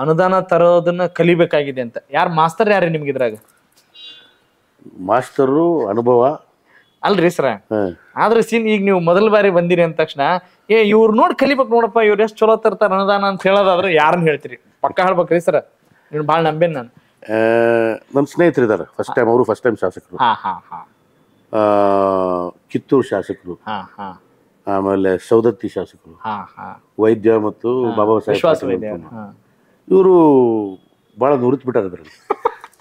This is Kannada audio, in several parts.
ಅನುದಾನ ತರೋದನ್ನ ಕಲಿಬೇಕಾಗಿದೆ ಅಂತ. ಯಾರು ಮಾಸ್ತರ್ ಯಾರೇ ನಿಮ್ಗೆ ಇದ್ರಾಗ? ಮಾಸ್ಟರು ಅನುಭವ ಅಲ್ರಿ ಸರ. ಆದ್ರೆ ಸೀನ್ ಈಗ ನೀವು ಮೊದಲ ಬಾರಿ ಬಂದಿರಿ ಅಂದ ತಕ್ಷಣ ಇವ್ರು ನೋಡಿ ಕಲಿಬೇಕು ನೋಡಪ್ಪ, ಇವ್ರು ಎಷ್ಟು ಚಲೋ ತರ್ತಾರ ಅನುದಾನ ಅಂತ ಹೇಳೋದಾದ್ರೆ ಯಾರನ್ನ ಹೇಳ್ತೀರಿ? ಪಕ್ಕ ಹೇಳ್ಬೇಕ್ರಿ ಸರ, ನೀವು ಭಾಳ ನಂಬೇನ್ ನಾನು. ನನ್ನ ಸ್ನೇಹಿತರಿದ್ದಾರೆ, ಅವರು ಫಸ್ಟ್ ಟೈಮ್ ಶಾಸಕರು. ಕಿತ್ತೂರು ಶಾಸಕರು, ಆಮೇಲೆ ಸೌದತ್ತಿ ಶಾಸಕರು, ವೈದ್ಯ ಮತ್ತು ಬಾಬಾ ಸಾಹೇಬ್ ಇವರು ಬಹಳ ನುರಿತು ಬಿಟ್ಟಾರ ಅದ್ರಲ್ಲಿ.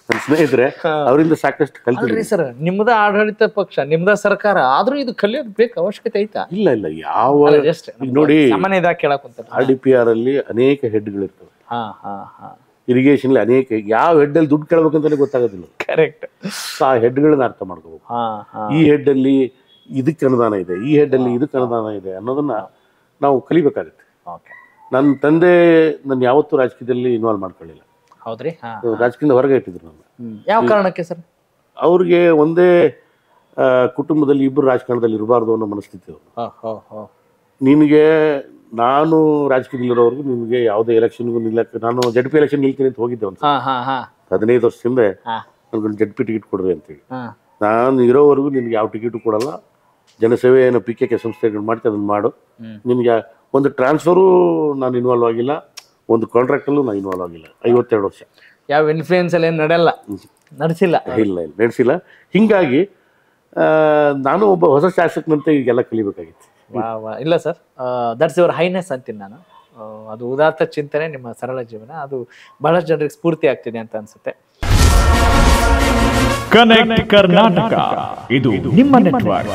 ನನ್ನ ಸ್ನೇಹಿತರೆ, ಅವರಿಂದ ಸಾಕಷ್ಟು ಕಲ್ತಿದ್ರಿ ಸರ್. ನಿಮ್ದ ಆಡಳಿತ ಪಕ್ಷ, ನಿಮ್ದ ಸರ್ಕಾರ, ಆದ್ರೂ ಇದು ಕಲಿಯೋದು ಬೇಕು, ಅವಶ್ಯಕತೆ ಐತಾ? ಇಲ್ಲ ಇಲ್ಲ, ಯಾವ ನೋಡಿ ಸಾಮಾನ್ಯ ಇದಾಗ ಕೇಳಕ್ ಕುಂತಾರೆ. RDPR ಅಲ್ಲಿ ಅನೇಕ ಹೆಡ್ಗಳಿರ್ತವೆ. ಇರಿಗೇಷನ್ ಅನೇಕ, ಯಾವ ಹೆಡ್ ಅಲ್ಲಿ ದುಡ್ಡು ಕೇಳ್ಬೇಕಂತಾನೆ ಗೊತ್ತಾಗೋದಿಲ್ಲ. ಕರೆಕ್ಟ್. ಆ ಹೆಡ್ಗಳನ್ನ ಅರ್ಥ ಮಾಡ್ಕೋಬೇಕು. ಈ ಹೆಡ್ ಅಲ್ಲಿ ಇದಕ್ಕೆ ಅನುದಾನ ಇದೆ, ಈ ಹೆಡ್ ಅಲ್ಲಿ ಇದಕ್ಕೆ ಅನುದಾನ ಇದೆ ಅನ್ನೋದನ್ನ ನಾವು ಕಲಿಬೇಕಾಗುತ್ತೆ. ನನ್ನ ತಂದೆ ನಾನು ಯಾವತ್ತೂ ರಾಜಕೀಯದಲ್ಲಿ ಇನ್ವಾಲ್ವ್ ಮಾಡ್ಕೊಳ್ಳಿಲ್ಲ. ಹೌದ್ರಿ? ರಾಜಕೀಯದಿಂದ ಹೊರಗೆ ಇಟ್ಟಿದ್ರು ನನ್ನ. ಯಾವ ಕಾರಣಕ್ಕೆ ಸರ್? ಅವ್ರಿಗೆ ಒಂದೇ ಕುಟುಂಬದಲ್ಲಿ ಇಬ್ಬರು ರಾಜಕಾರಣದಲ್ಲಿ ಇರಬಾರ್ದು ಅನ್ನೋ ಮನಸ್ಥಿತಿ ಅವರು. ನಿನಗೆ ನಾನು ರಾಜಕೀಯದಲ್ಲಿರೋರ್ಗು ನಿಮಗೆ ಯಾವುದೇ ಎಲೆಕ್ಷನ್ಗೂ ನಿಲ್ಲಕ್ಕೆ, ನಾನು ZP ಎಲೆಕ್ಷನ್ ನಿಲ್ತೀನಿ ಅಂತ ಹೋಗಿದ್ದೆ ಒಂದು 15 ವರ್ಷ ಹಿಂದೆ. ನನ್ಗೆ ZP ಟಿಕೆಟ್ ಕೊಡ್ರಿ ಅಂತೇಳಿ. ನಾನು ಇರೋವರೆಗೂ ನಿನ್ಗೆ ಯಾವ ಟಿಕೆಟು ಕೊಡಲ್ಲ, ಜನಸೇವೆಯನ್ನು PKK ಸಂಸ್ಥೆಗಳು ಮಾಡ್ತೀನಿ ಅದನ್ನು ಮಾಡು, ನಿನಗೆ ಒಂದು ಟ್ರಾನ್ಸ್ಫರು ನಾನು ಇನ್ವಾಲ್ವ್ ಆಗಿಲ್ಲ, ಒಂದು ಕಾಂಟ್ರಾಕ್ಟಲ್ಲೂ ನಾನು ಇನ್ವಾಲ್ವ್ ಆಗಿಲ್ಲ 52 ವರ್ಷ. ಯಾವ ಇನ್ಫ್ಲೂಯೆನ್ಸ್ ಅಲ್ಲಿ ಏನು ನಡೆಯಲ್ಲ, ನಡೆಸಿಲ್ಲ. ಇಲ್ಲ ನಡೆಸಿಲ್ಲ. ಹಿಂಗಾಗಿ ನಾನು ಒಬ್ಬ ಹೊಸ ಶಾಸಕನಂತೆ ಈಗೆಲ್ಲ ಕಲಿಬೇಕಾಗಿತ್ತು. ಇಲ್ಲ ಸರ್, ದಟ್ಸ್ ಯುವರ್ ಹೈನೆಸ್ ಅಂತೀನಿ ನಾನು. ಅದು ಉದಾತ್ತ ಚಿಂತನೆ, ನಿಮ್ಮ ಸರಳ ಜೀವನ, ಅದು ಬಹಳಷ್ಟು ಜನರಿಗೆ ಸ್ಫೂರ್ತಿ ಆಗ್ತಿದೆ ಅಂತ ಅನ್ಸುತ್ತೆ. ಕನೆಕ್ಟ್ ಕರ್ನಾಟಕ, ಇದು ನಿಮ್ಮ ನೆಟ್ವರ್ಕ್.